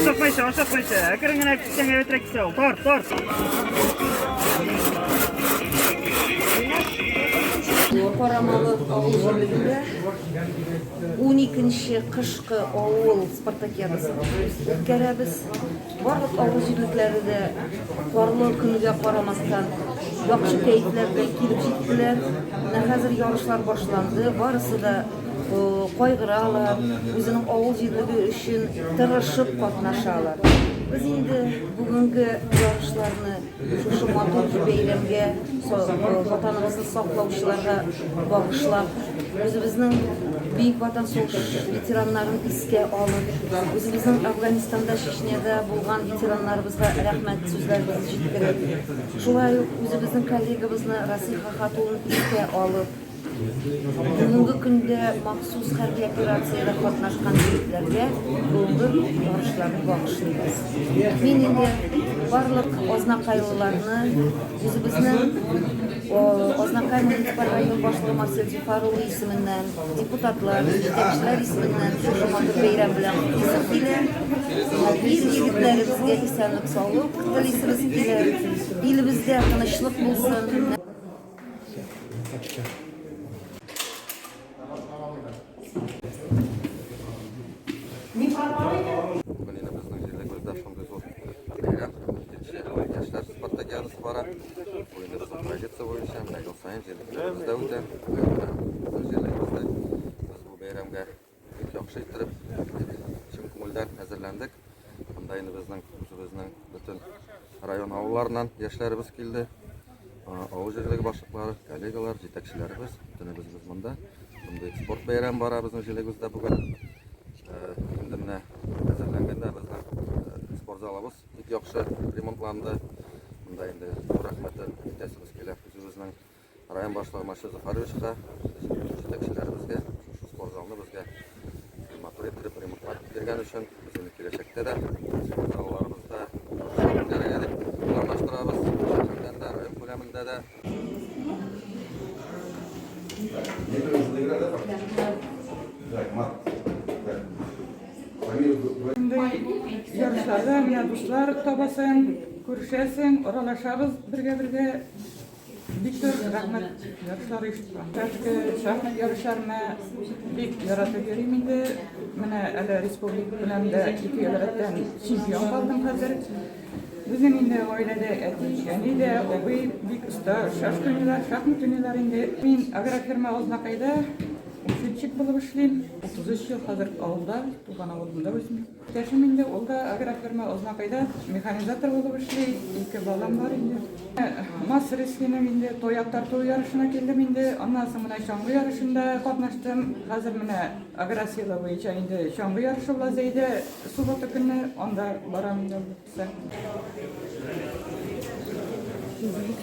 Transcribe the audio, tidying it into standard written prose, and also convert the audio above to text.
Aşağı paşa. Kırıngına küçükten evet rekse. Tort. Парамалы ауыл жерлерінде 12-ші қышқы ауыл спартакиадасы өткәрәбез. Барлык авыл җирлекләрендә карлы көнгә карамастан яхшы кәйфләргә килеп җиттеләр. Менә хәзер ярышлар башланды. Барысы да кайгыралар, үзенең авыл җирлеге өчен тырышып катнашалар. Biz инде бүгенге ярышларны шушы матур бәйрәмгә ватаныбызны саклаучыларга багышлап, үзебезнең бөек ватан сугышы ветераннарын искә алып, үзебезнең Афганистанда, Чечняда булган ветераннарыбызга рәхмәт сүзләребезне җиткереп, шулай ук үзебезнең коллегабызны Расиха хатунын искә алып, бүгенге көндә махсус хәрби операциядә катнашкан егетләргә бүгенге ярышларны багышлыйбыз. Мин инде барлык азнакайлыларны үзебезнең Азнакай муниципаль район башлыгы Марсель Зифарулы исеменнән, депутатлар, җитәкчеләр исеменнән шушы матур бәйрәм белән исем килә. Егетләребезгә исәнлек саулык телисебез килә. Илебездә тынычлык булсын. Bugün yine bizning җирлегебездә шундый зур бәйрәм яшьләр спартакиадасы бара. Бу инде безнең традиция буенча ел сайын җирлегебездә үтә. Безнең җирлегебездә без бу бәйрәмгә бик яхшы иттереп, чын күңелдән хәзерләндек. Монда инде безнең бөтен район авылларыннан яшьләребез килде. Авыл җирлеге башлыклары, коллегалар, җитәкчеләребез, бөтенебез монда. Мондый спорт бәйрәм бара безнең җирлегебездә бүген. Инде менә әзерләнгәндә безнең спорт залыбыз бик яхшы ремонтланды. Монда инде рәхмәтен әйтәсебез килә үзебезнең район башлыгы Захаровичка, җитәкчеләребезгә, шушы спорт залны безгә матур итеп ремонтлап биргән өчен безнең киләчәктә дә спорт залларыбызда дәрәҗәдә планлаштырабыз. Шәһәрдә дә, район күләмендә дә. Yarışlarda mine dostlar tabasın, görüşəsin, oralaşabız birgə-birgə. Biktor rəhmət yarışları iştirak. Təşkə şahmat yarışlarına bik yaratı göreyim indi. Mənə ələ respublik biləmdə 2 yıllardan çempion qaldım hazır. Bizim indi ailədə əti, yəni də obi bik usta şahmat oyunlar indi. Min agrofirma Aznakayda Учетчик булып эшлим. 33 ел хәзер авылда, туган авылымда үзем. Яшим инде улда агрофирма Азнакайда механизатор булып эшли. 2 балам бар инде. Мас рестлинең инде тояктар той ярышына килдем инде. Аннан соң менә чаңгы ярышында катнаштым. Хәзер менә агросила буенча инде чаңгы ярышы була Зәйдә суббота көнне анда барам инде.